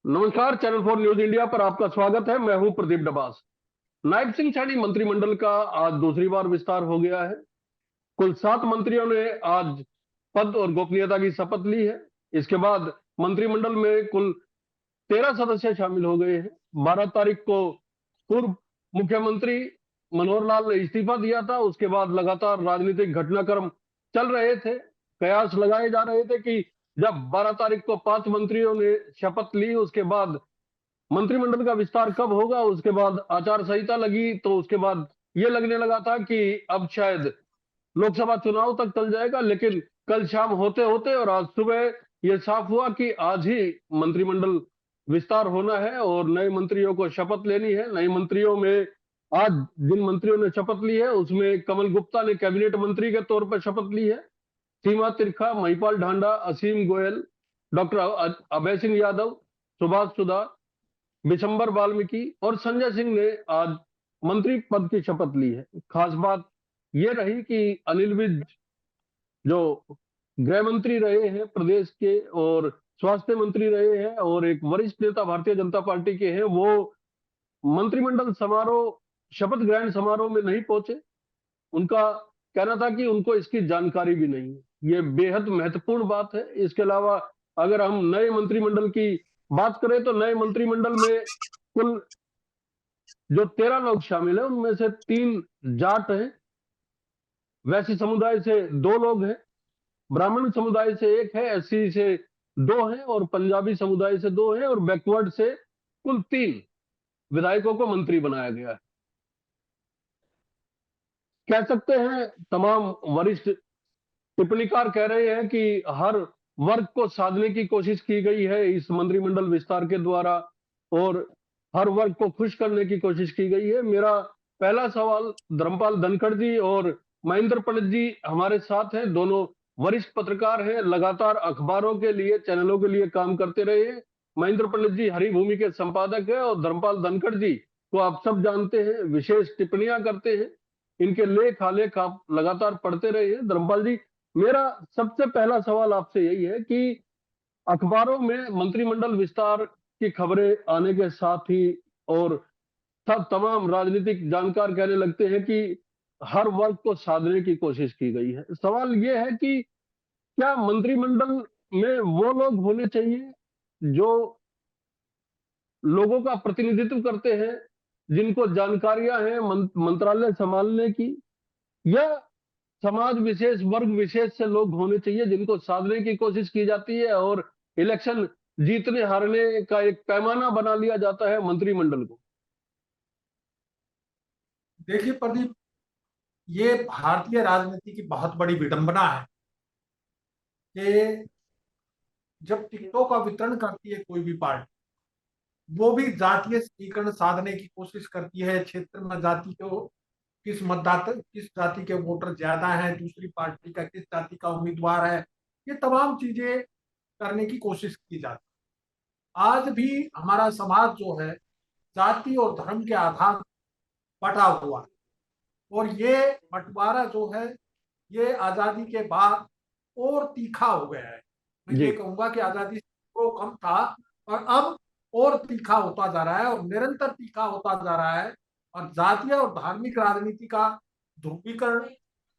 नमस्कार, channel 4 news India पर आपका स्वागत है। मैं हूं प्रदीप डबास। नायब सिंह सैनी मंत्रिमंडल का आज दूसरी बार विस्तार हो गया है। कुल 7 मंत्रियों ने आज पद और गोपनीयता की शपथ ली है। इसके बाद मंत्रिमंडल में कुल 13 सदस्य शामिल हो गए हैं। 12 तारीख को पूर्व मुख्यमंत्री मनोहर लाल ने इस्तीफा दिया था। उसके बाद लगातार राजनीतिक घटनाक्रम चल रहे थे। कयास लगाए जा रहे थे कि जब 12 तारीख को 5 मंत्रियों ने शपथ ली, उसके बाद मंत्रिमंडल का विस्तार कब होगा। उसके बाद आचार संहिता लगी तो उसके बाद ये लगने लगा था कि अब शायद लोकसभा चुनाव तक चल जाएगा, लेकिन कल शाम होते होते और आज सुबह ये साफ हुआ कि आज ही मंत्रिमंडल विस्तार होना है और नए मंत्रियों को शपथ लेनी है। नए मंत्रियों में आज जिन मंत्रियों ने शपथ ली है उसमें कमल गुप्ता ने कैबिनेट मंत्री के तौर पर शपथ ली है। सीमा त्रिखा, महिपाल ढांडा, असीम गोयल, डॉक्टर अभय सिंह यादव, सुभाष सुधा, विशंबर वाल्मीकि और संजय सिंह ने आज मंत्री पद की शपथ ली है। खास बात यह रही कि अनिल विज जो गृह मंत्री रहे हैं प्रदेश के और स्वास्थ्य मंत्री रहे हैं और एक वरिष्ठ नेता भारतीय जनता पार्टी के हैं, वो मंत्रिमंडल समारोह शपथ ग्रहण समारोह में नहीं पहुंचे। उनका कहना था कि उनको इसकी जानकारी भी नहीं है। ये बेहद महत्वपूर्ण बात है। इसके अलावा अगर हम नए मंत्रिमंडल की बात करें तो नए मंत्रिमंडल में कुल जो 13 लोग शामिल हैं उनमें से 3 जाट हैं, वैश्य समुदाय से 2 लोग हैं, ब्राह्मण समुदाय से 1 है, एससी से 2 हैं और पंजाबी समुदाय से 2 हैं और बैकवर्ड से कुल 3 विधायकों को मंत्री बनाया गया है। कह सकते हैं तमाम वरिष्ठ टिप्पणीकार कह रहे हैं कि हर वर्ग को साधने की कोशिश की गई है इस मंत्रिमंडल विस्तार के द्वारा और हर वर्ग को खुश करने की कोशिश की गई है। मेरा पहला सवाल धर्मपाल धनखड़ जी और महेंद्र पंडित जी हमारे साथ हैं। दोनों वरिष्ठ पत्रकार हैं, लगातार अखबारों के लिए, चैनलों के लिए काम करते रहे हैं। महेंद्र पंडित जी हरिभूमि के संपादक है और धर्मपाल धनखड़ जी को आप सब जानते हैं, विशेष टिप्पणियां करते हैं। इनके लेख आलेख आप लगातार पढ़ते रहे हैं। धर्मपाल जी, मेरा सबसे पहला सवाल आपसे यही है कि अखबारों में मंत्रिमंडल विस्तार की खबरें आने के साथ ही और सब तमाम राजनीतिक जानकार कहने लगते हैं कि हर वर्ग को साधने की कोशिश की गई है। सवाल यह है कि क्या मंत्रिमंडल में वो लोग होने चाहिए जो लोगों का प्रतिनिधित्व करते हैं, जिनको जानकारियां हैं मंत्रालय संभालने की, या समाज विशेष, वर्ग विशेष से लोग होने चाहिए जिनको साधने की कोशिश की जाती है और इलेक्शन जीतने हारने का एक पैमाना बना लिया जाता है मंत्रिमंडल को। देखिए प्रदीप, ये भारतीय राजनीति की बहुत बड़ी विडंबना है कि जब टिकटों का वितरण करती है कोई भी पार्टी, वो भी जातीय समीकरण साधने की कोशिश करती है। क्षेत्र में जाति को किस मतदाता, किस जाति के वोटर ज्यादा हैं, दूसरी पार्टी का किस जाति का उम्मीदवार है, ये तमाम चीजें करने की कोशिश की जाती है। आज भी हमारा समाज जो है जाति और धर्म के आधार बटा हुआ है और ये बंटवारा जो है ये आजादी के बाद और तीखा हो गया है। मैं जी। ये कहूंगा कि आजादी से तो कम था और अब और तीखा होता जा रहा है और निरंतर तीखा होता जा रहा है और जातीय और धार्मिक राजनीति का ध्रुवीकरण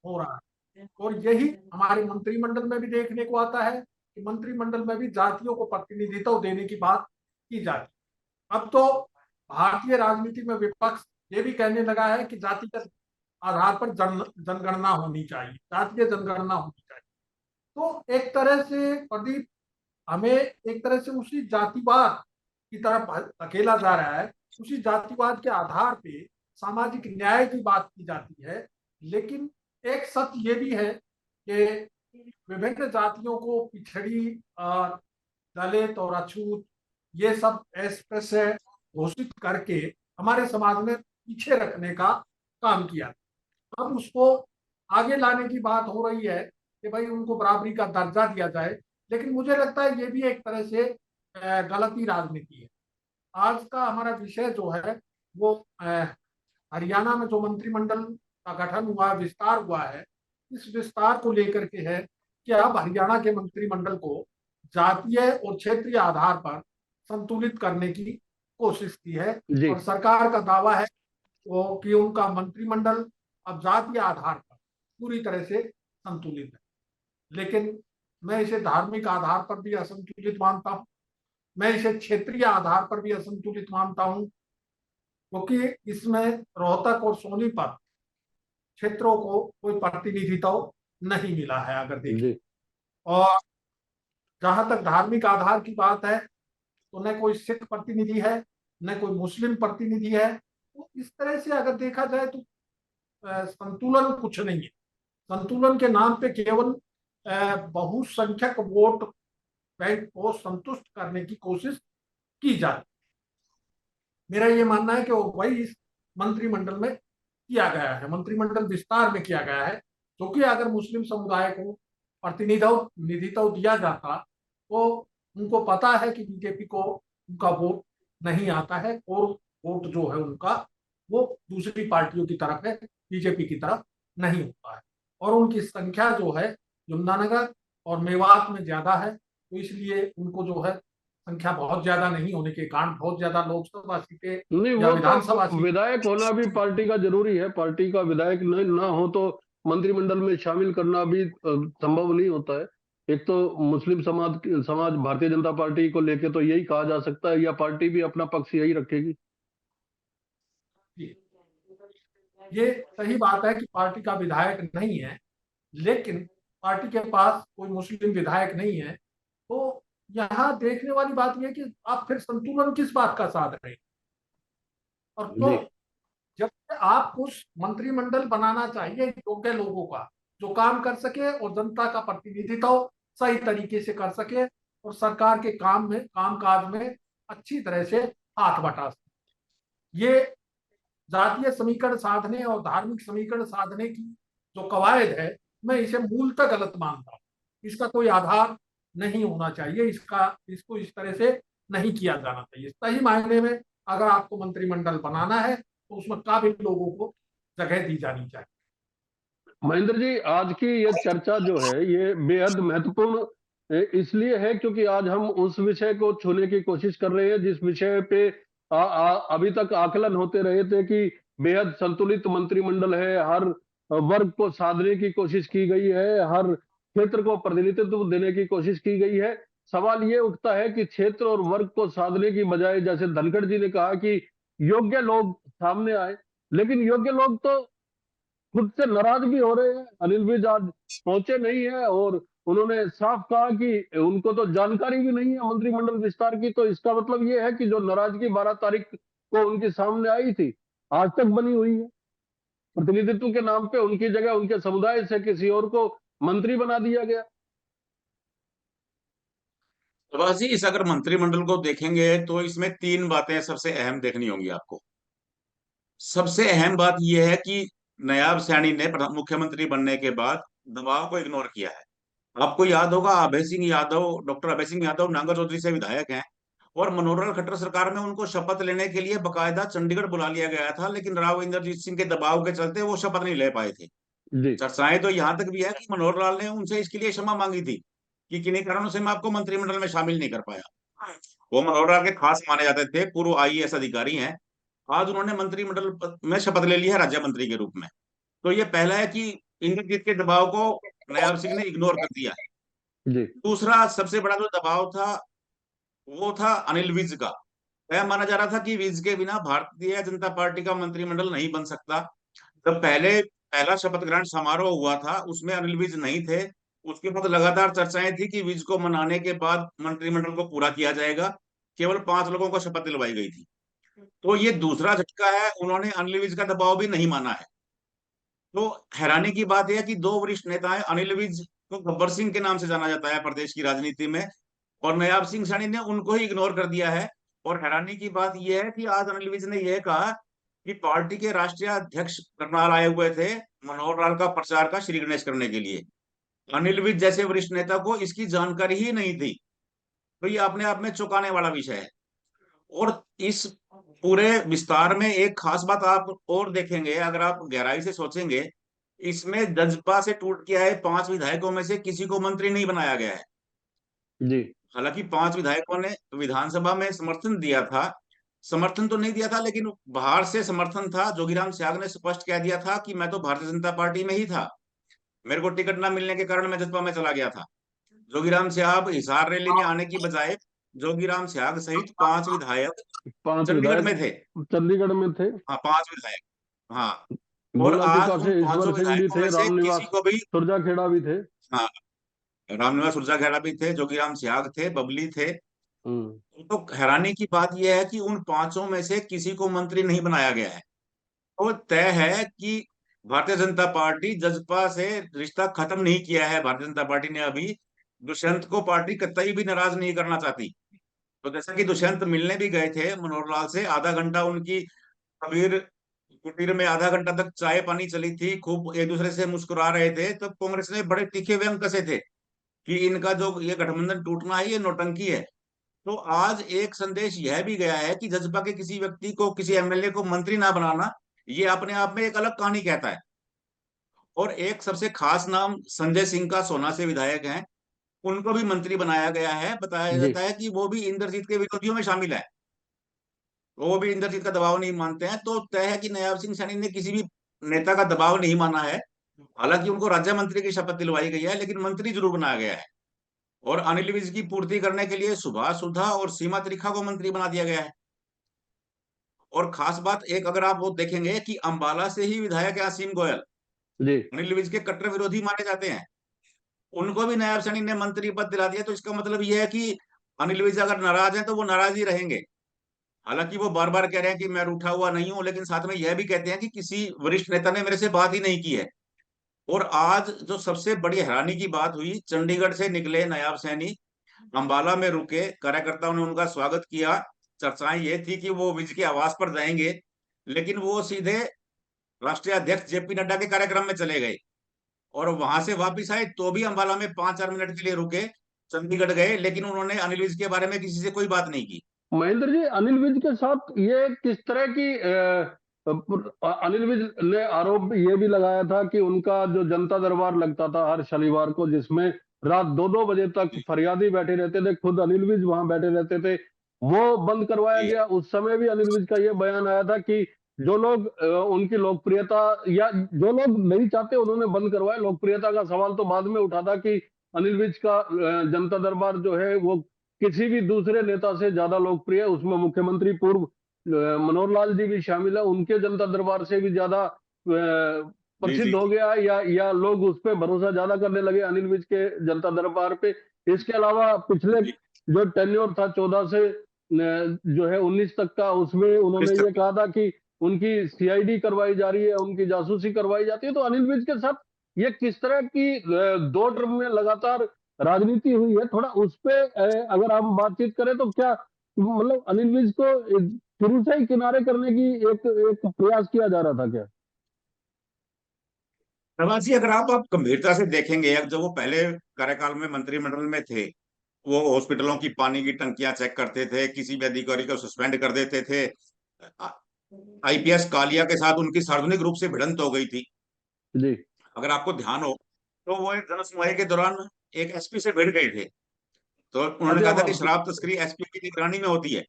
हो रहा है। और यही हमारे मंत्रिमंडल में भी देखने को आता है कि मंत्रिमंडल में भी जातियों को प्रतिनिधित्व देने की बात की जाती है। अब तो भारतीय राजनीति में विपक्ष ये भी कहने लगा है कि जातिगत आधार पर जनगणना होनी चाहिए, जातीय जनगणना होनी चाहिए। तो एक तरह से प्रदीप, हमें एक तरह से उसी जातिवाद की तरफ धकेला जा रहा है। उसी जातिवाद के आधार पे सामाजिक न्याय की बात की जाती है, लेकिन एक सत्य ये भी है कि विभिन्न जातियों को पिछड़ी, दलित और अछूत ये सब अस्पृश्य घोषित करके हमारे समाज में पीछे रखने का काम किया। अब उसको आगे लाने की बात हो रही है कि भाई उनको बराबरी का दर्जा दिया जाए, लेकिन मुझे लगता है ये भी एक तरह से गलती राजनीति है। आज का हमारा विषय जो है वो हरियाणा में जो मंत्रिमंडल का गठन हुआ, विस्तार हुआ है, इस विस्तार को लेकर के है कि अब हरियाणा के मंत्रिमंडल को जातीय और क्षेत्रीय आधार पर संतुलित करने की कोशिश की है। जी और सरकार का दावा है वो कि उनका मंत्रिमंडल अब जातीय आधार पर पूरी तरह से संतुलित है, लेकिन मैं इसे धार्मिक आधार पर भी असंतुलित मानता हूँ। मैं इसे क्षेत्रीय आधार पर भी असंतुलित मानता हूँ, क्योंकि इसमें रोहतक और सोनीपत क्षेत्रों को कोई प्रतिनिधित्व नहीं मिला है अगर देखें। जी और जहां तक धार्मिक आधार की बात है, तो न कोई सिख प्रतिनिधि है, न कोई मुस्लिम प्रतिनिधि है। तो इस तरह से अगर देखा जाए तो संतुलन कुछ नहीं है। संतुलन के नाम पे केवल बहुसंख्यक वोट बैंक को संतुष्ट करने की कोशिश की जाती। मेरा ये मानना है कि वो वही इस मंत्रिमंडल में किया गया है, मंत्रिमंडल विस्तार में किया गया है। क्योंकि अगर मुस्लिम समुदाय को प्रतिनिधित्व दिया जाता तो उनको पता है कि बीजेपी को उनका वोट नहीं आता है, और वोट जो है उनका वो दूसरी पार्टियों की तरफ है, बीजेपी की तरफ नहीं होता है। और उनकी संख्या जो है यमुनानगर और मेवात में ज्यादा है, तो इसलिए उनको जो है संख्या बहुत ज्यादा नहीं होने के कारण बहुत ज्यादा लोकसभा सीटें नहीं, या वो विधानसभा तो सीट। विधायक होना भी पार्टी का जरूरी है। पार्टी का विधायक न ना हो तो मंत्रिमंडल में शामिल करना भी संभव नहीं होता है। एक तो मुस्लिम समाज भारतीय जनता पार्टी को लेके तो यही कहा जा सकता है, या पार्टी भी अपना पक्ष यही रखेगी। ये सही बात है कि पार्टी का विधायक नहीं है, लेकिन पार्टी के पास कोई मुस्लिम विधायक नहीं है। तो यहाँ देखने वाली बात यह है कि आप फिर संतुलन किस बात का साध रहे हैं और क्यों? जी जब आप उस मंत्रिमंडल बनाना चाहिए योग्य लोगों का, जो काम कर सके और जनता का प्रतिनिधित्व सही तरीके से कर सके और सरकार के कामकाज में अच्छी तरह से हाथ बटा सके। ये जातीय समीकरण साधने और धार्मिक समीकरण साधने की जो कवायद है, मैं इसे मूलतः गलत मानता हूँ। इसका कोई आधार नहीं होना चाहिए, इसको इस तरह से नहीं किया जाना चाहिए। सही मायने में अगर आपको मंत्रिमंडल बनाना है तो उसमें काबिल लोगों को जगह दी जानी चाहिए। महेंद्र जी, आज की ये चर्चा जो है ये बेहद महत्वपूर्ण इसलिए है क्योंकि आज हम उस विषय को छूने की कोशिश कर रहे हैं जिस विषय पे अभी तक आकलन होते रहे थे कि बेहद संतुलित मंत्रिमंडल है, हर वर्ग को साधने की कोशिश की गई है, हर क्षेत्र को प्रतिनिधित्व देने की कोशिश की गई है। सवाल ये उठता है कि क्षेत्र और वर्ग को साधने की बजाय, जैसे धनखड़ जी ने कहा कि योग्य लोग सामने आए, लेकिन योग्य लोग तो खुद से नाराज भी हो रहे हैं। अनिल विज आज पहुंचे नहीं है और उन्होंने साफ कहा कि उनको तो जानकारी भी नहीं है मंत्रिमंडल विस्तार की। तो इसका मतलब ये है कि जो नाराजगी 12 तारीख को उनके सामने आई थी, आज तक बनी हुई है। प्रतिनिधित्व के नाम पे उनकी जगह उनके समुदाय से किसी और को मंत्री बना दिया गया। प्रभाष जी, इस अगर मंत्रिमंडल को देखेंगे तो इसमें तीन बातें सबसे अहम देखनी होंगी आपको। सबसे अहम बात यह है कि नायाब सैनी ने मुख्यमंत्री बनने के बाद दबाव को इग्नोर किया है। आपको याद होगा, अभय सिंह यादव, डॉक्टर अभय सिंह यादव नांगा चौधरी से विधायक हैं, और मनोहर लाल खट्टर सरकार में उनको शपथ लेने के लिए बकायदा चंडीगढ़ बुला लिया गया था, लेकिन राव इंद्रजीत सिंह के दबाव के चलते वो शपथ नहीं ले पाए थे। जी चर्चाएं तो यहाँ तक भी है कि मनोहर लाल ने उनसे इसके लिए क्षमा मांगी थी कि किन्हीं कारणों से मैं आपको मंत्रिमंडल में शामिल नहीं कर पाया। वो मनोहर लाल के खास माने जाते थे, पूर्व आईएएस अधिकारी हैं। आज उन्होंने मंत्रिमंडल में शपथ ले ली है राज्य मंत्री के रूप में। तो ये पहला है कि इंद्रजीत के दबाव को नायब सिंह ने इग्नोर कर दिया है। जी दूसरा सबसे बड़ा जो दबाव था वो था अनिल विज का। यह माना जा रहा था कि विज के बिना भारतीय जनता पार्टी का मंत्रिमंडल नहीं बन सकता। जब पहला शपथ ग्रहण समारोह हुआ था उसमें अनिल विज नहीं थे। उसके बाद लगातार चर्चाएं थी कि विज को मनाने के बाद मंत्रिमंडल को पूरा किया जाएगा। केवल 5 लोगों को शपथ दिलवाई गई थी। तो ये दूसरा झटका है, उन्होंने अनिल विज का दबाव भी नहीं माना है। तो हैरानी की बात यह है कि दो वरिष्ठ नेता हैं, अनिल विज को गब्बर सिंह के नाम से जाना जाता है प्रदेश की राजनीति में, और नायाब सिंह सैनी ने उनको ही इग्नोर कर दिया है। और हैरानी की बात यह है कि आज अनिल विज ने यह कहा कि पार्टी के राष्ट्रीय अध्यक्ष करनाल आए हुए थे मनोहर लाल का प्रचार का श्री गणेश करने के लिए। अनिल विज जैसे वरिष्ठ नेता को इसकी जानकारी ही नहीं थी। तो ये अपने आप में चौंकाने वाला विषय है। और इस पूरे विस्तार में एक खास बात आप और देखेंगे, अगर आप गहराई से सोचेंगे, इसमें जज्बा से टूट के आए 5 विधायकों में से किसी को मंत्री नहीं बनाया गया है। जी हालांकि 5 विधायकों ने विधानसभा में समर्थन दिया था, समर्थन तो नहीं दिया था, लेकिन बाहर से समर्थन था। जोगीराम स्याग ने स्पष्ट कह दिया था कि मैं तो भारतीय जनता पार्टी में ही था, मेरे को टिकट ना मिलने के कारण मैं जसपा में चला गया था। जोगीराम स्याग हिसार रैली में आने की बजाय जोगीराम स्याग सहित 5 विधायक 5 चंडीगढ़ विधायक में थे। चंडीगढ़ में थे। हाँ, 5 विधायक। हाँ, और आज गोलाचिका उन से ईश्वर पांचों सिंह भी विधायकों में थे, से किसी रामनिवास को भी, सुरजाखेड़ा भी थे। हाँ, रामनिवास सुरजाखेड़ा भी थे, जोगीराम स्याग थे, बबली थे। हम्म। तो हैरानी की बात यह है कि उन पांचों में से किसी को मंत्री नहीं बनाया गया है। तो तय है कि भारतीय जनता पार्टी जजपा से रिश्ता खत्म नहीं किया है। भारतीय जनता पार्टी ने अभी दुष्यंत को पार्टी कतई भी नाराज नहीं करना चाहती। तो जैसा कि दुष्यंत मिलने भी गए थे मनोहर लाल से, आधा घंटा उनकी कबीर कुटीर में आधा घंटा तक चाय पानी चली थी, खूब एक दूसरे से मुस्कुरा रहे थे। तो कांग्रेस ने बड़े तीखे व्यंग कसे थे कि इनका जो ये गठबंधन टूटना है, ये नौटंकी है। तो आज एक संदेश यह भी गया है कि जजपा के किसी व्यक्ति को, किसी एमएलए को मंत्री ना बनाना, ये अपने आप में एक अलग कहानी कहता है। और एक सबसे खास नाम संजय सिंह का, सोना से विधायक हैं, उनको भी मंत्री बनाया गया है। बताया जी। जाता है कि वो भी इंद्रजीत के विरोधियों में शामिल है, वो भी इंद्रजीत का दबाव नहीं मानते हैं। तो तय है कि नयाब सिंह सैनी ने किसी भी नेता का दबाव नहीं माना है। हालांकि उनको राज्य मंत्री की शपथ दिलवाई गई है, लेकिन मंत्री जरूर बनाया गया है। और अनिल विज की पूर्ति करने के लिए सुभाष सुधा और सीमा त्रिखा को मंत्री बना दिया गया है। और खास बात एक, अगर आप वो देखेंगे कि अंबाला से ही विधायक है असीम गोयल, जी। अनिल विज के कट्टर विरोधी माने जाते हैं, उनको भी नायब सैनी ने मंत्री पद दिला दिया। तो इसका मतलब यह है कि अनिल विज अगर नाराज हैं तो वो नाराज ही रहेंगे। हालांकि वो बार बार कह रहे हैं कि मैं रूठा हुआ नहीं हूं, लेकिन साथ में यह भी कहते हैं कि किसी वरिष्ठ नेता ने मेरे से बात ही नहीं की है। और आज जो सबसे बड़ी हैरानी की बात हुई, चंडीगढ़ से निकले नायब सैनी, अंबाला में रुके, कार्यकर्ताओं ने उनका स्वागत किया। चर्चाएं ये थी कि वो विज के आवास पर जाएंगे, लेकिन वो सीधे राष्ट्रीय अध्यक्ष जेपी नड्डा के कार्यक्रम में चले गए। और वहां से वापिस आए तो भी अंबाला में 5-4 मिनट के लिए रुके, चंडीगढ़ गए, लेकिन उन्होंने अनिल विज के बारे में किसी से कोई बात नहीं की। महेंद्र जी, अनिल विज के साथ ये किस तरह की अनिल विज ने आरोप ये भी लगाया था कि उनका जो जनता दरबार लगता था हर शनिवार को, जिसमें रात 2-2 बजे तक फरियादी बैठे रहते थे, खुद अनिल विज वहां बैठे रहते थे, वो बंद करवाया जी गया। उस समय भी अनिल विज का ये बयान आया था कि जो लोग उनकी लोकप्रियता, या जो लोग नहीं चाहते उन्होंने बंद करवाया। लोकप्रियता का सवाल तो बाद में उठा था कि अनिल विज का जनता दरबार जो है वो किसी भी दूसरे नेता से ज्यादा लोकप्रिय है। उसमें मुख्यमंत्री पूर्व मनोहर लाल जी भी शामिल है, उनके जनता दरबार से भी ज्यादा जी प्रसिद्ध जी हो गया है, या लोग उस पर भरोसा ज्यादा करने लगे अनिल विज के जनता दरबार पे। इसके अलावा पिछले जी। जो टेन्योर था 14 से जो है 19 तक का, उसमें उन्होंने किस ये तक? कहा था कि उनकी सीआईडी करवाई जा रही है, उनकी जासूसी करवाई जाती है। तो अनिल विज के साथ ये किस तरह की 2 टर्म में लगातार राजनीति हुई है, थोड़ा उस पे अगर हम बातचीत करें तो क्या मतलब अनिल विज को शुरू से ही किनारे करने की एक एक प्रयास किया जा रहा था क्या? प्रवासी, अगर आप गंभीरता से देखेंगे, जब वो पहले कार्यकाल में मंत्रिमंडल में थे, वो हॉस्पिटलों की पानी की टंकियां चेक करते थे, किसी भी अधिकारी को सस्पेंड कर देते थे। आईपीएस कालिया के साथ उनकी सार्वजनिक रूप से भिड़ंत हो गई थी, जी। अगर आपको ध्यान हो। तो वो एक जनसुनवाई के दौरान एक एसपी से भिड़ गए थे। तो उन्होंने अच्छा, कहा था कि अब शराब तस्करी एसपी की निगरानी में होती है।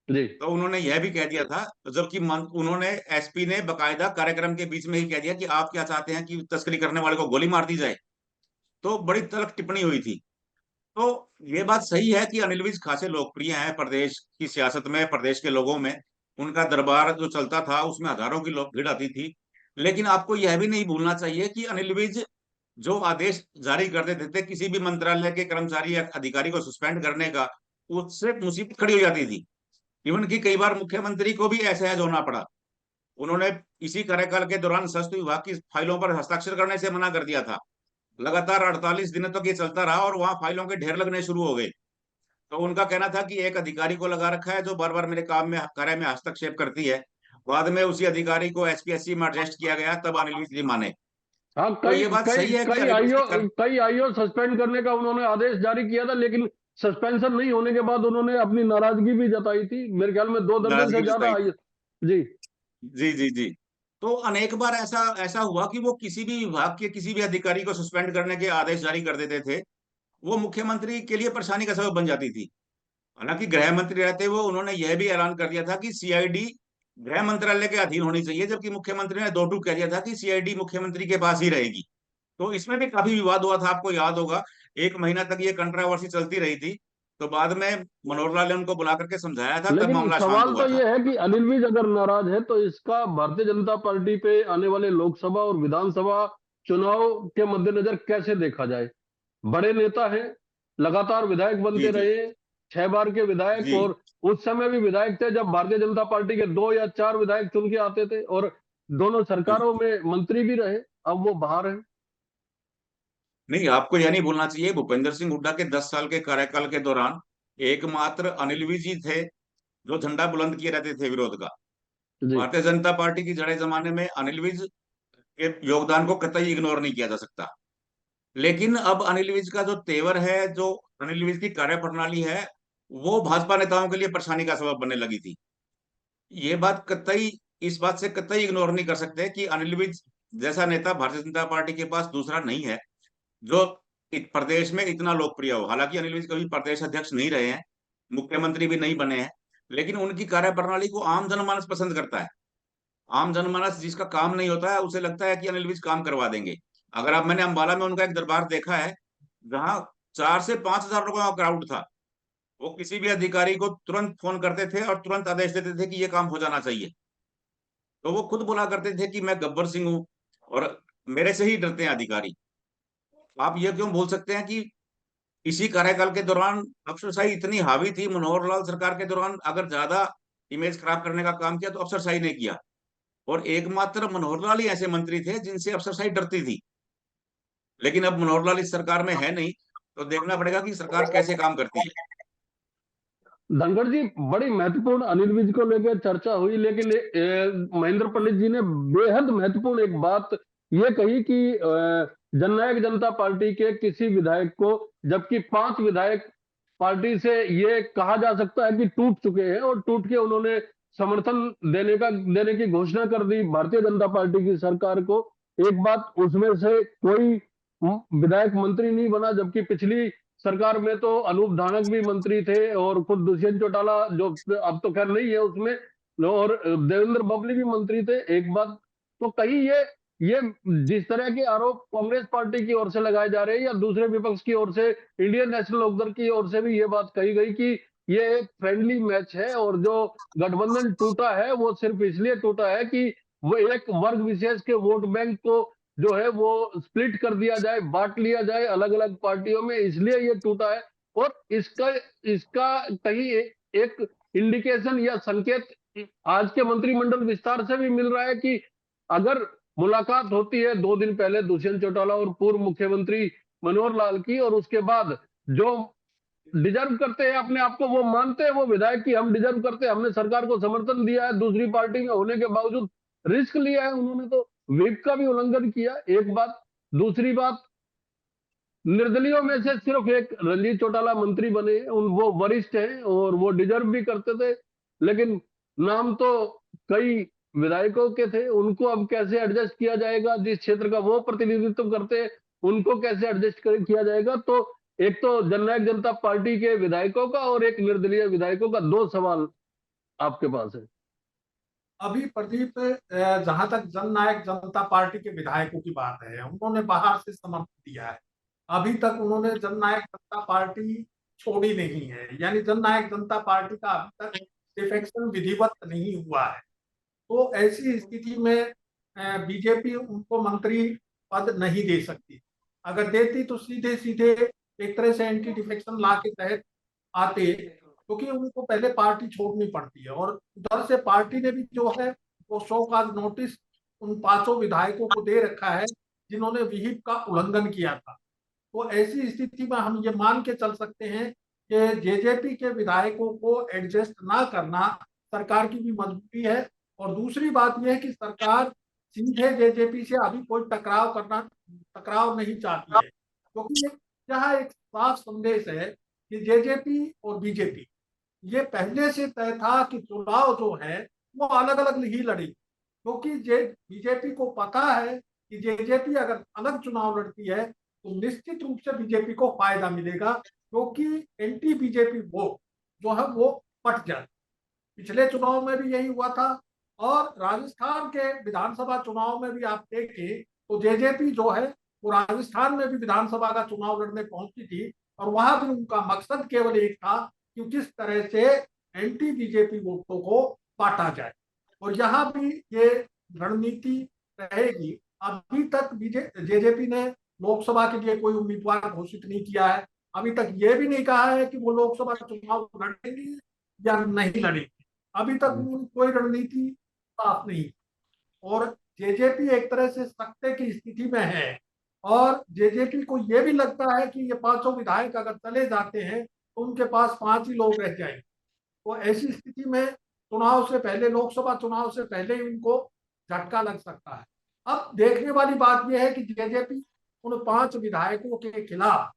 जी। तो उन्होंने यह भी कह दिया था, जबकि उन्होंने, एसपी ने बकायदा कार्यक्रम के बीच में ही कह दिया कि आप क्या चाहते हैं कि तस्करी करने वाले को गोली मार दी जाए। तो बड़ी तल्ख टिप्पणी हुई थी। तो ये बात सही है कि अनिल विज खासे लोकप्रिय हैं प्रदेश की सियासत में, प्रदेश के लोगों में। उनका दरबार जो चलता था उसमें हजारों की लोग भीड़ आती थी। लेकिन आपको यह भी नहीं भूलना चाहिए कि अनिल विज जो आदेश जारी कर देते थे किसी भी मंत्रालय के कर्मचारी या अधिकारी को सस्पेंड करने का, उससे मुसीबत खड़ी हो जाती थी। इवन कि कई बार मुख्यमंत्री को भी असहज होना पड़ा। उन्होंने इसी कार्यकाल के दौरान स्वास्थ्य विभाग की फाइलों पर हस्ताक्षर करने से मना कर दिया था। लगातार 48 दिनों तक ये चलता रहा और वहां फाइलों के ढेर लगने शुरू हो गए। तो उनका कहना था कि एक अधिकारी को लगा रखा है जो बार बार मेरे काम में, कार्य में हस्तक्षेप करती है। बाद में उसी अधिकारी को एसपीएससी में एडजस्ट किया गया, तब अनिल विज जी माने। हाँ, तो कई ये बात कई सही है कि कई अनिल विज आईओ की कर, कई आईओ सस्पेंड करने का उन्होंने आदेश जारी किया था, लेकिन सस्पेंशन नहीं होने के बाद उन्होंने अपनी नाराजगी भी जताई थी। मेरे ख्याल में 2 दर्जन नाराजगी से भी ज्यादा जताई। आई। जी। जी जी जी। तो अनेक बार ऐसा ऐसा हुआ कि वो किसी भी विभाग के किसी भी अधिकारी को सस्पेंड करने के आदेश जारी कर देते थे। वो मुख्यमंत्री के लिए परेशानी का सबब बन जाती थी। हालांकि गृह मंत्री रहते हुए उन्होंने यह भी ऐलान कर दिया था कि सीआईडी गृह मंत्रालय के अधीन होनी चाहिए, जबकि मुख्यमंत्री ने दो टूक कह दिया था कि सीआईडी मुख्यमंत्री के पास ही रहेगी। तो इसमें भी काफी विवाद हुआ था, आपको याद होगा। 1 महीना तक ये कंट्रोवर्सी चलती रही थी। तो बाद में मनोहर लाल ने उनको बुला करके समझाया था, तब लेकिन मामला शांत सवाल हुआ तो था। ये है कि अनिल विज अगर नाराज है तो इसका भारतीय जनता पार्टी पे आने वाले लोकसभा और विधानसभा चुनाव के मद्देनजर कैसे देखा जाए? बड़े नेता हैं, लगातार विधायक जी बनते जी रहे, 6 बार के विधायक, जी और उस समय भी विधायक थे जब भारतीय जनता पार्टी के 2 या 4 विधायक चुन के आते थे, और दोनों जी। सरकारों में मंत्री भी रहे। अब वो बाहर हैं। नहीं, आपको यह नहीं भूलना चाहिए, भूपेंद्र सिंह हुड्डा के 10 साल के कार्यकाल के दौरान एकमात्र अनिल विज ही थे जो झंडा बुलंद किए रहते थे विरोध का। जी। भारतीय जनता पार्टी की जड़े जमाने में अनिल विज के योगदान को कतई इग्नोर नहीं किया जा सकता। लेकिन अब अनिल विज का जो तेवर है, जो अनिल विज की कार्यप्रणाली है, वो भाजपा नेताओं के लिए परेशानी का सबब बनने लगी थी। ये बात कतई, इस बात से कतई इग्नोर नहीं कर सकते कि अनिल विज जैसा नेता भारतीय जनता पार्टी के पास दूसरा नहीं है, जो प्रदेश में इतना लोकप्रिय हो। हालांकि अनिल विज कभी प्रदेश अध्यक्ष नहीं रहे हैं, मुख्यमंत्री भी नहीं बने हैं, लेकिन उनकी कार्यप्रणाली को आम जनमानस पसंद करता है। आम जनमानस जिसका काम नहीं होता है, उसे लगता है कि अनिल विज काम करवा देंगे। अगर अब मैंने अंबाला में उनका एक दरबार देखा है, जहां 4 से 5 हजार लोगों का क्राउड था। वो किसी भी अधिकारी को तुरंत फोन करते थे और तुरंत आदेश देते थे कि ये काम हो जाना चाहिए। तो वो खुद बोला करते थे कि मैं गब्बर सिंह हूँ और मेरे से ही डरते हैं अधिकारी। आप ये क्यों बोल सकते हैं कि इसी कार्यकाल के दौरान अफसरशाही इतनी हावी थी, मनोहर लाल सरकार के दौरान अगर ज्यादा इमेज खराब करने का काम किया तो अफसरशाही ने किया। और एकमात्र मनोहर लाल ही ऐसे मंत्री थे जिनसे अफसरशाही डरती थी। लेकिन अब मनोहर लाल इस सरकार में है नहीं, तो देखना पड़ेगा कि सरकार कैसे काम करती है। धनखड़ जी, बड़ी महत्वपूर्ण अनिल विज को लेकर चर्चा हुई, लेकिन महेंद्र पंडित जी ने बेहद महत्वपूर्ण एक बात ये कही कि जननायक जनता पार्टी के किसी विधायक को, जबकि 5 विधायक पार्टी से ये कहा जा सकता है कि टूट चुके हैं, और टूट के उन्होंने समर्थन देने की घोषणा कर दी भारतीय जनता पार्टी की सरकार को। एक बात, उसमें से कोई विधायक मंत्री नहीं बना, जबकि पिछली सरकार में तो अनूप धानक भी मंत्री थे, और खुद दुष्यंत चौटाला, जो अब तो खैर नहीं है उसमें, और देवेंद्र बबली भी मंत्री थे। एक बात तो कही, ये जिस तरह के आरोप कांग्रेस पार्टी की ओर से लगाए जा रहे हैं या दूसरे विपक्ष की ओर से, इंडियन नेशनल लोकदल की ओर से भी ये बात कही गई कि ये एक फ्रेंडली मैच है, और जो गठबंधन टूटा है वो सिर्फ इसलिए टूटा है कि वो एक वर्ग विशेष के वोट बैंक को जो है वो स्प्लिट कर दिया जाए, बांट लिया जाए अलग अलग पार्टियों में, इसलिए ये टूटा है। और इसका इसका कहीं एक इंडिकेशन या संकेत आज के मंत्रिमंडल विस्तार से भी मिल रहा है कि अगर मुलाकात होती है 2 दिन पहले दुष्यंत चौटाला और पूर्व मुख्यमंत्री मनोहर लाल की, और उसके बाद जो डिजर्व करते हैं अपने आप को, वो मानते हैं वो विधायक की हम डिजर्व करते हैं, हमने सरकार को समर्थन दिया है दूसरी पार्टी में होने के बावजूद, रिस्क लिया है उन्होंने, तो व्हिप का भी उल्लंघन किया। एक बात, दूसरी बात, निर्दलीयों में से सिर्फ एक रंजीत चौटाला मंत्री बने, उन वो वरिष्ठ हैं और वो डिजर्व भी करते थे, लेकिन नाम तो कई विधायकों के थे। उनको अब कैसे एडजस्ट किया जाएगा, जिस क्षेत्र का वो प्रतिनिधित्व करते हैं उनको कैसे एडजस्ट किया जाएगा? तो एक तो जननायक जनता पार्टी के विधायकों का और एक निर्दलीय विधायकों का, 2 सवाल आपके पास है। अभी प्रदीप, जहां तक जननायक जनता पार्टी के विधायकों की बात है, उन्होंने बाहर से समर्थन दिया है। अभी तक उन्होंने जननायक जनता पार्टी छोड़ी नहीं है, यानी जननायक जनता पार्टी का अभी तक डिफेक्शन विधिवत नहीं हुआ है। तो ऐसी स्थिति में बीजेपी उनको मंत्री पद नहीं दे सकती। अगर देती तो सीधे सीधे एक तरह से एंटी डिफेक्शन लॉ के तहत आते, क्योंकि उनको पहले पार्टी छोड़नी पड़ती है। और उधर से पार्टी ने भी जो है वो शो कॉज नोटिस उन 5 विधायकों को दे रखा है जिन्होंने विहिप का उल्लंघन किया था। तो ऐसी स्थिति में हम ये मान के चल सकते हैं कि जेजेपी के विधायकों को एडजस्ट ना करना सरकार की भी मजबूरी है। और दूसरी बात यह है कि सरकार सीधे जेजेपी से अभी कोई टकराव नहीं चाहती है, क्योंकि यह एक साफ संदेश है कि जेजेपी और बीजेपी, ये पहले से तय था कि चुनाव जो है वो अलग अलग ही लड़ी, क्योंकि बीजेपी को पता है कि जेजेपी अगर अलग चुनाव लड़ती है तो निश्चित रूप से बीजेपी को फायदा मिलेगा, क्योंकि एंटी बीजेपी वोट जो है वो पट जाए। पिछले चुनाव में भी यही हुआ था, और राजस्थान के विधानसभा चुनाव में भी आप देखें तो जेजेपी जो है वो राजस्थान में भी विधानसभा का चुनाव लड़ने पहुंची थी, और वहां भी उनका मकसद केवल एक था कि किस तरह से एंटी बीजेपी वोटों को बांटा जाए। और यहाँ भी ये रणनीति रहेगी। अभी तक जेजेपी ने लोकसभा के लिए कोई उम्मीदवार घोषित नहीं किया है। अभी तक ये भी नहीं कहा है कि वो लोकसभा चुनाव लड़ेंगे या नहीं लड़ेंगे। अभी तक कोई रणनीति साफ नहीं। और जेजेपी एक तरह से सख्ते की स्थिति में है, और जेजेपी को यह भी लगता है कि ये पांचों विधायक अगर चले जाते हैं तो उनके पास 5 ही लोग रह जाएंगे। तो ऐसी स्थिति में चुनाव से पहले, लोकसभा चुनाव से पहले ही उनको झटका लग सकता है। अब देखने वाली बात यह है कि जेजेपी उन 5 विधायकों के खिलाफ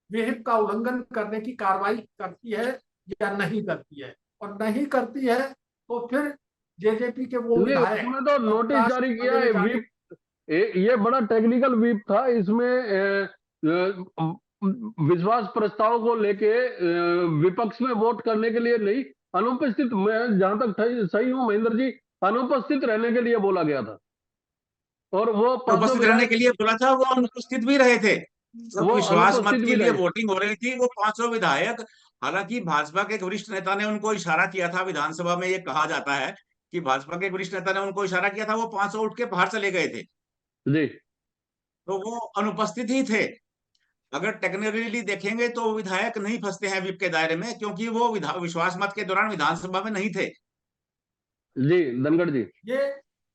विहिप का उल्लंघन करने की कार्रवाई करती है या नहीं करती है। और नहीं करती है तो फिर जेजेपी के वो विधायक, उसमें तो नोटिस जारी किया है व्हीप। ये बड़ा टेक्निकल व्हीप था। इसमें विश्वास प्रस्ताव को लेके विपक्ष में वोट करने के लिए नहीं, अनुपस्थित, मैं जहां तक सही हूं महेंद्र जी, अनुपस्थित रहने के लिए बोला गया था। और वो उपस्थित रहने के लिए बोला था, वो अनुपस्थित भी रहे थे। जब वो विश्वास मत अनुपस्थित के भी लिए रहे। वोटिंग हो रही थी, वो पांचों विधायक, हालांकि भाजपा के एक वरिष्ठ नेता ने उनको इशारा किया था, विधानसभा में ये कहा जाता है कि भाजपा के एक वरिष्ठ नेता ने उनको इशारा किया था, वो पांचों उठ के बाहर चले गए थे, जी तो वो अनुपस्थित ही थे। अगर टेक्निकली देखेंगे तो विधायक नहीं फंसते हैं विप के दायरे में, क्योंकि वो विश्वास मत के दौरान विधानसभा में नहीं थे। जी धनखड़ जी, ये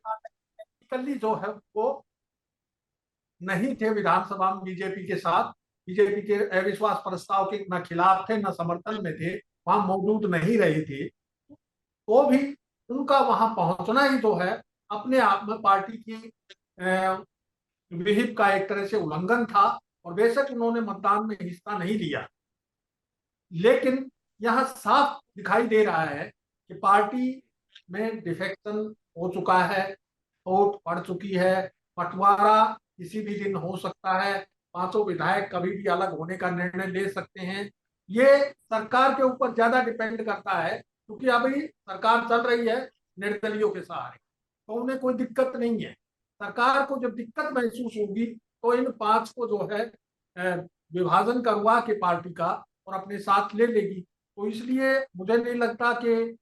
टेक्निकली जो है वो नहीं थे विधानसभा में बीजेपी के साथ। बीजेपी के अविश्वास प्रस्ताव के न खिलाफ थे न समर्थन में थे, वहां मौजूद नहीं रहे थे। तो भी उनका वहां पहुंचना ही जो है अपने आप में पार्टी की विहिप का एक तरह से उल्लंघन था। और बेशक उन्होंने मतदान में हिस्सा नहीं लिया, लेकिन यह साफ दिखाई दे रहा है कि पार्टी में डिफेक्शन हो चुका है, वोट पड़ चुकी है, बंटवारा किसी भी दिन हो सकता है, पांचों विधायक कभी भी अलग होने का निर्णय ले सकते हैं। ये सरकार के ऊपर ज्यादा डिपेंड करता है, क्योंकि अभी सरकार चल रही है निर्दलीयों के सहारे, तो उन्हें कोई दिक्कत नहीं है। सरकार को जब दिक्कत महसूस होगी तो इन 5 को जो है विभाजन करवा के पार्टी का और अपने साथ ले लेगी। तो इसलिए मुझे नहीं लगता कि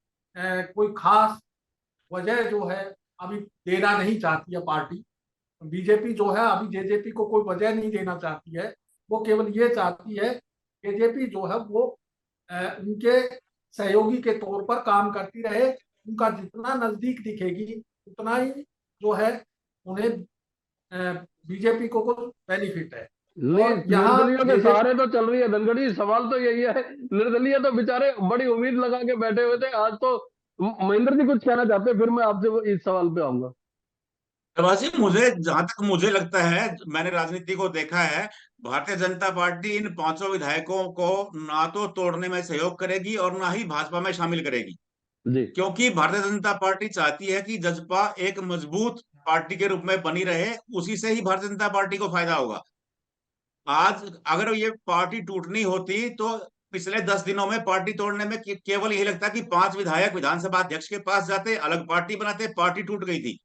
कोई खास वजह जो है अभी देना नहीं चाहती है पार्टी। बीजेपी जो है अभी जेजेपी को कोई वजह नहीं देना चाहती है, वो केवल ये चाहती है जेजेपी जो है वो उनके सहयोगी के तौर पर काम करती रहे। उनका जितना नजदीक दिखेगी उतना ही जो है उन्हें बीजेपी को कुछ बेनिफिट है। नहीं, और यहाँ निर्दलीयों के सहारे तो चल रही है धनखड़ जी। सवाल तो यही है, निर्दलीय तो बेचारे बड़ी उम्मीद लगा के बैठे हुए थे। आज तो महेंद्र जी कुछ कहना चाहते हैं, फिर मैं आपसे इस सवाल पे आऊंगा। प्रवासी, मुझे जहां तक मुझे लगता है, मैंने राजनीति को देखा है, भारतीय जनता पार्टी इन पांचों विधायकों को ना तो तोड़ने में सहयोग करेगी और ना ही भाजपा में शामिल करेगी। जी क्योंकि भारतीय जनता पार्टी चाहती है कि जसपा एक मजबूत पार्टी के रूप में बनी रहे, उसी से ही भारतीय जनता पार्टी को फायदा होगा। आज अगर ये पार्टी टूटनी होती तो पिछले 10 दिनों में पार्टी तोड़ने में केवल यही लगता कि 5 विधायक विधानसभा अध्यक्ष के पास जाते, अलग पार्टी बनाते, पार्टी टूट गई थी।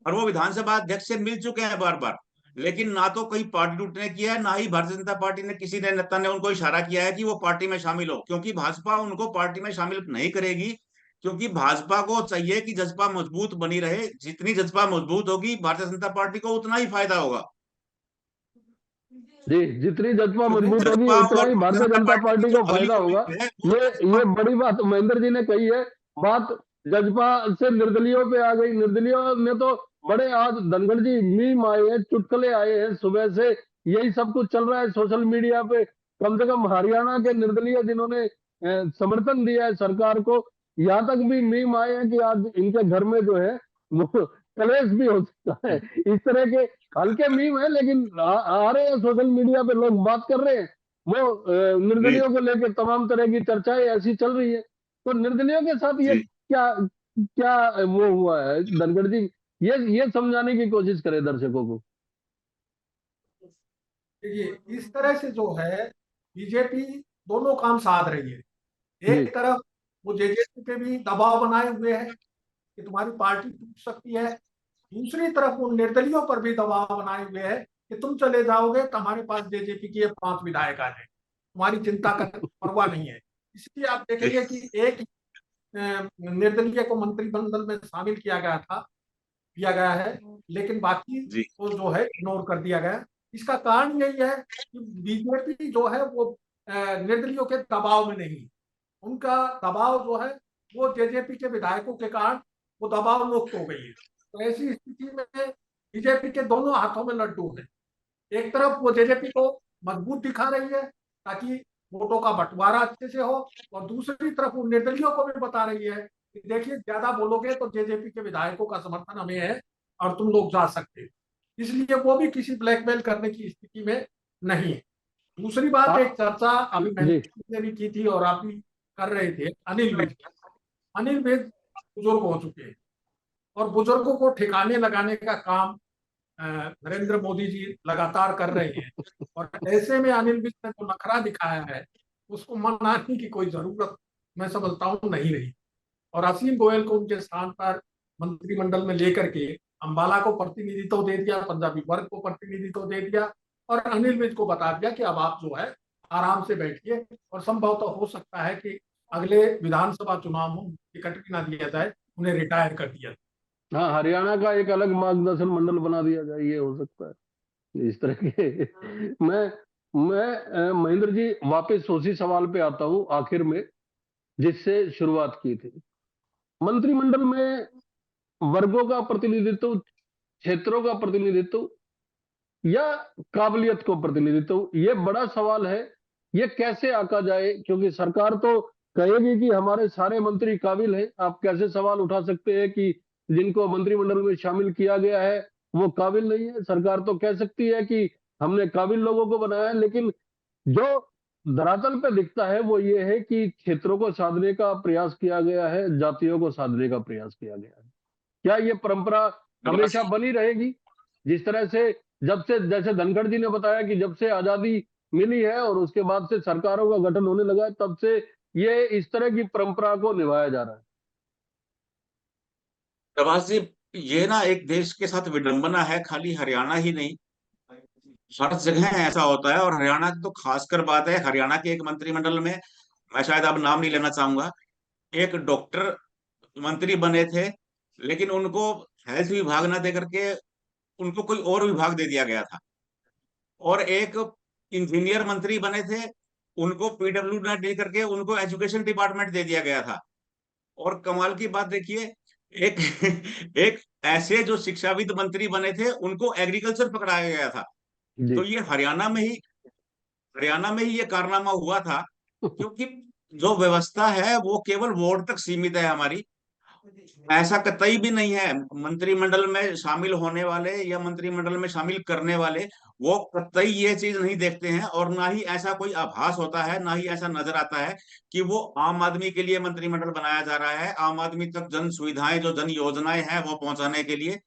और वो विधानसभा अध्यक्ष से मिल चुके हैं बार बार, लेकिन ना तो कहीं पार्टी टूटने की है, ना ही भारतीय जनता पार्टी ने किसी ने नेता ने उनको इशारा किया है कि वो पार्टी में शामिल हो, क्योंकि भाजपा उनको पार्टी में शामिल नहीं करेगी। क्योंकि भाजपा को चाहिए कि जसपा मजबूत बनी रहे, जितनी जसपा मजबूत होगी भारतीय जनता पार्टी को उतना ही फायदा होगा। जी, जितनी जज्बा क्योंकि मजबूत होगी जसपा उतना और ही भारतीय भारतीय जनता जनता पार्टी पार्टी की जो को अगली फायदा होगा। उम्मीद है वो ये बड़ी बात महेंद्र जी ने कही है। बात जज्बा से निर्दलियों पे आ गई। निर्दलियों में तो बड़े आज धनखड़ जी मीम आए हैं, चुटकुले आए हैं, सुबह से यही सब कुछ चल रहा है सोशल मीडिया पे। कम से कम हरियाणा के निर्दलीय जिन्होंने समर्थन दिया है सरकार को, यहाँ तक भी मीम आए हैं कि आज इनके घर में जो है वो कलेश भी हो सकता है। इस तरह के हल्के मीम है, लेकिन आ रहे हैं सोशल मीडिया पे, लोग बात कर रहे हैं। वो जी निर्दलियों को लेकर तमाम तरह की चर्चाएं ऐसी चल रही है। तो निर्दलियों के साथ ये जी क्या क्या वो हुआ है धनखड़ जी, ये समझाने की कोशिश करें दर्शकों को। देखिए इस तरह से जो है बीजेपी दोनों काम साध रही है। जी एक तरफ वो जेजेपी पे भी दबाव बनाए हुए है कि तुम्हारी पार्टी टूट सकती है, दूसरी तरफ वो निर्दलियों पर भी दबाव बनाए हुए है कि तुम चले जाओगे तो हमारे पास जेजेपी की ये 5 विधायक आ जाएंगे, तुम्हारी चिंता कर परवाह नहीं है। इसलिए आप देखेंगे कि एक निर्दलीय को मंत्रिमंडल में शामिल किया गया है, लेकिन बाकी जी को जो है इग्नोर कर दिया गया। इसका कारण यही है कि बीजेपी जो है वो निर्दलियों के दबाव में नहीं, उनका दबाव जो है वो जेजेपी के विधायकों के कारण वो दबाव मुक्त हो गई है। तो ऐसी स्थिति में बीजेपी के दोनों हाथों में लड्डू है। एक तरफ वो जेजेपी को मजबूत दिखा रही है ताकि वोटों का बंटवारा अच्छे से हो, और दूसरी तरफ वो निर्दलियों को भी बता रही है कि देखिए ज्यादा बोलोगे तो जेजेपी के विधायकों का समर्थन हमें है और तुम लोग जा सकते हो। इसलिए वो भी किसी ब्लैकमेल करने की स्थिति में नहीं है। दूसरी बात, एक चर्चा अभी जी मैंने भी की थी और आप भी कर रहे थे, अनिल विज। अनिल विज बुजुर्ग हो चुके हैं और बुजुर्गों को ठिकाने लगाने का काम नरेंद्र मोदी जी लगातार कर रहे हैं, और ऐसे में अनिल विज ने जो नखरा दिखाया है उसको मनाने की कोई जरूरत मैं समझता हूँ नहीं रही। और असीम गोयल को उनके स्थान पर मंत्रिमंडल में लेकर के अंबाला को प्रतिनिधित्व दे दिया, पंजाबी वर्ग को प्रतिनिधित्व दे दिया, और अनिल विज को बता दिया कि अब आप जो है आराम से बैठिए, और संभवतः हो सकता है कि अगले विधानसभा चुनाव में टिकट भी ना दिया जाए, उन्हें रिटायर कर दिया जाए। हाँ, हरियाणा का एक अलग मार्गदर्शन मंडल बना दिया जाए, ये हो सकता है इस तरह के। मैं महेंद्र जी वापस उसी सवाल पे आता हूँ आखिर में, जिससे शुरुआत की थी। मंत्रिमंडल में वर्गों का प्रतिनिधित्व, क्षेत्रों का प्रतिनिधित्व या काबिलियत को प्रतिनिधित्व, ये बड़ा सवाल है। ये कैसे आका जाए, क्योंकि सरकार तो कहेगी कि हमारे सारे मंत्री काबिल हैं। आप कैसे सवाल उठा सकते हैं कि जिनको मंत्रिमंडल में शामिल किया गया है वो काबिल नहीं है? सरकार तो कह सकती है कि हमने काबिल लोगों को बनाया है, लेकिन जो धरातल पे दिखता है वो ये है कि क्षेत्रों को साधने का प्रयास किया गया है, जातियों को साधने का प्रयास किया गया है। क्या ये परंपरा प्रभाष हमेशा बनी रहेगी? जिस तरह से जब से, जैसे धनखड़ जी ने बताया कि जब से आजादी मिली है और उसके बाद से सरकारों का गठन होने लगा है, तब से ये इस तरह की परंपरा को निभाया जा रहा है। प्रभाष जी, ये ना एक देश के साथ विडंबना है, खाली हरियाणा ही नहीं, हर जगह ऐसा होता है। और हरियाणा की तो खासकर बात है, हरियाणा के एक मंत्रिमंडल में, मैं शायद अब नाम नहीं लेना चाहूंगा, एक डॉक्टर मंत्री बने थे, लेकिन उनको हेल्थ विभाग ना दे करके उनको कोई और विभाग दे दिया गया था। और एक इंजीनियर मंत्री बने थे, उनको पीडब्ल्यू ना दे करके उनको एजुकेशन डिपार्टमेंट दे दिया गया था। और कमाल की बात देखिए, एक एक ऐसे जो शिक्षाविद मंत्री बने थे उनको एग्रीकल्चर पकड़ाया गया था। जी तो ये हरियाणा में ही ये कारनामा हुआ था, क्योंकि जो व्यवस्था है वो केवल वोट तक सीमित है हमारी। ऐसा कतई भी नहीं है, मंत्रिमंडल में शामिल होने वाले या मंत्रिमंडल में शामिल करने वाले वो कतई ये चीज नहीं देखते हैं। और ना ही ऐसा कोई आभास होता है, ना ही ऐसा नजर आता है कि वो आम आदमी के लिए मंत्रिमंडल बनाया जा रहा है, आम आदमी तक जन सुविधाएं, जो जन योजनाएं हैं वो पहुंचाने के लिए।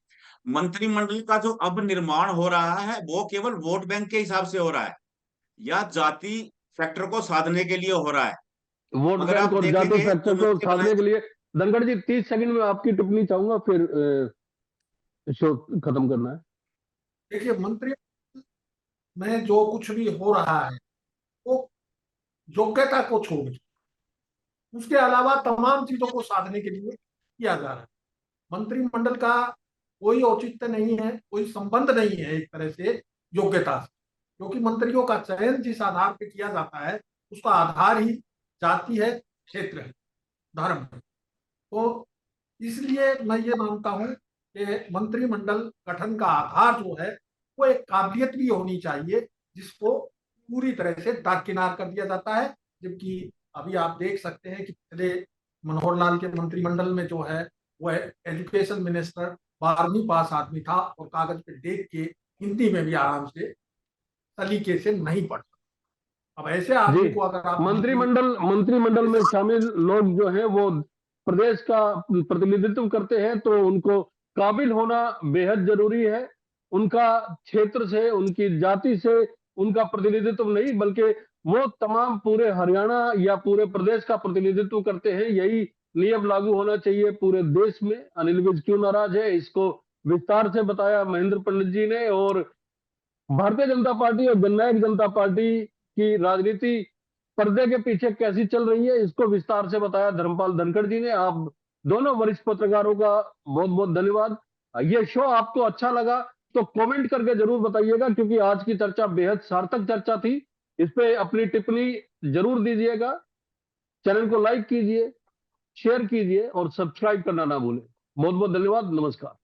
मंत्रिमंडल का जो अब निर्माण हो रहा है वो केवल वोट बैंक के हिसाब से हो रहा है, या जाति फैक्टर को साधने के लिए हो रहा है। वोट अगर बैंक आप और जाति देखेंगे फैक्टर जो को मंत्री बनाए, साधने के लिए। धनखड़ जी 30 सेकंड में आपकी टिप्पणी चाहूंगा, फिर शो खत्म करना है। देखिए मंत्री में जो कुछ भी हो रहा है वो योग्यता को छोड़, उसके अलावा तमाम चीजों को साधने के लिए किया जा रहा है। मंत्रिमंडल का कोई औचित्य नहीं है, कोई संबंध नहीं है एक तरह से योग्यता से, क्योंकि मंत्रियों का चयन जिस आधार पर किया जाता है उसका आधार ही जाति है, क्षेत्र है, धर्म है। तो इसलिए मैं ये मानता हूं कि मंत्रिमंडल गठन का आधार जो है वो एक काबिलियत भी होनी चाहिए, जिसको पूरी तरह से दरकिनार कर दिया जाता है। जबकि अभी आप देख सकते हैं कि पहले मनोहर लाल के मंत्रिमंडल में जो है वो एजुकेशन मिनिस्टर 12वीं पास आदमी था और कागज पे देख के हिंदी में भी आराम से सलीके से नहीं पढ़ सकता। अब ऐसे जी, आदमी को अगर आप मंत्री, मंत्रिमंडल में शामिल लोग जो हैं वो प्रदेश का प्रतिनिधित्व करते हैं, तो उनको काबिल होना बेहद जरूरी है। उनका क्षेत्र से, उनकी जाति से, उनका प्रतिनिधित्व नहीं, बल्कि वो तमाम पूरे हरियाणा या पूरे प्रदेश का प्रतिनिधित्व करते हैं। यही नियम लागू होना चाहिए पूरे देश में। अनिल विज क्यों नाराज है, इसको विस्तार से बताया महेंद्र पंडित जी ने। और भारतीय जनता पार्टी और जननायक जनता पार्टी की राजनीति पर्दे के पीछे कैसी चल रही है, इसको विस्तार से बताया धर्मपाल धनखड़ जी ने। आप दोनों वरिष्ठ पत्रकारों का बहुत बहुत धन्यवाद। ये शो आपको अच्छा लगा तो कमेंट करके जरूर बताइएगा, क्योंकि आज की चर्चा बेहद सार्थक चर्चा थी। इस पे अपनी टिप्पणी जरूर दीजिएगा। चैनल को लाइक कीजिए, शेयर कीजिए और सब्सक्राइब करना ना भूलें। बहुत बहुत धन्यवाद। नमस्कार।